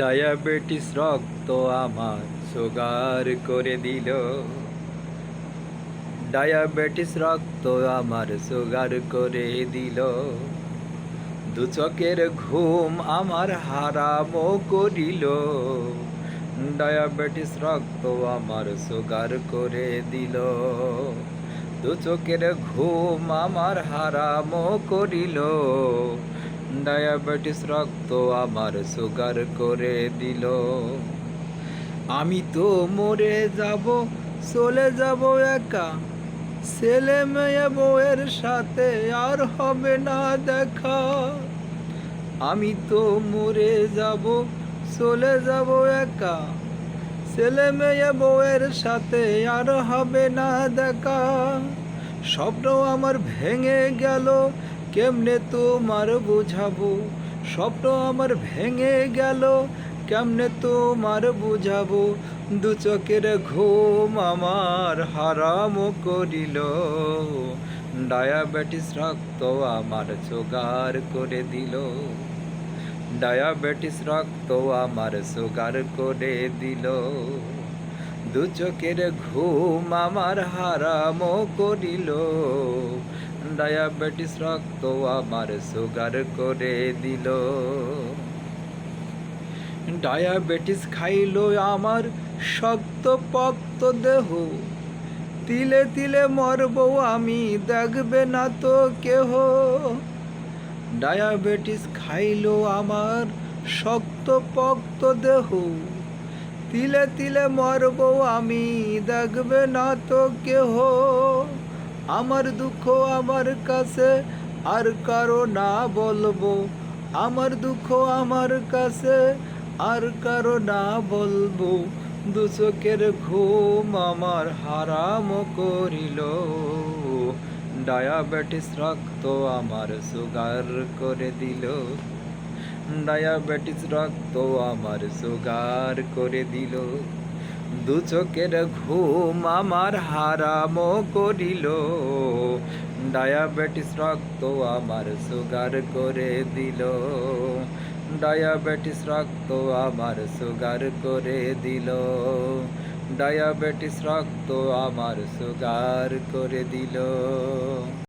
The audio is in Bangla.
ডায়াবেটিস রক্ত আমার সুগার করে দিল। ডায়াবেটিস রক্ত আমার সুগার করে দিল। দু চোখের ঘুম আমার হারাম করিল। ডায়াবেটিস রক্ত আমার সুগার করে দিল। দু চোখের ঘুম আমার হারাম করিল। ডায়াবেটিস রক্ত আমার সুগার করে দিল। আমি তো মরে যাব, চলে যাব একা, ছেলে মেয়ে বউয়ের সাথে আর হবে না দেখা। আমি তো মরে যাব, চলে যাব একা, ছেলে মেয়ে বউয়ের সাথে আর হবে না দেখা। স্বপ্ন আমার ভেঙে গেল, কেমনে তোমার বুঝাবো। স্বপ্ন আমার ভেঙে গেল, কেমনে তোমার বুঝাবো। দু চোখের ঘুম আমার হারাম করিল। ডায়াবেটিস রক্ত আমার সুগার করে দিল। ডায়াবেটিস রক্ত আমার সুগার করে দিল। দু চোখের ঘুম আমার হারাম করিল। ডায়াবেটিস রক্ত আমার সুগার করে দিল। ডায়াবেটিস খাইলো আমার শক্ত পক্ত দেহ, তিলে তিলে মরব আমি, দেখবে না তো কেহ। ডায়াবেটিস খাইলো আমার শক্ত পক্ত দেহ, তিলে তিলে মরব আমি, দেখবে না তো কেহ। আমার দুঃখ আমার কাছে আর কারো না বলবো। আমার দুঃখ আমার কাছে আর কারো না বলবো। দু চোখের ঘুম আমার হারাম করিল। ডায়াবেটিস রক্ত আমার সুগার করে দিল। ডায়াবেটিস রক্ত আমার সুগার করে দিল। দু চোখের ঘুম আমার হারাম করিল। ডায়াবেটিস রক্ত আমার সুগার করে দিল। ডায়াবেটিস রক্ত আমার সুগার করে দিল। ডায়াবেটিস রক্ত আমার সুগার করে দিল।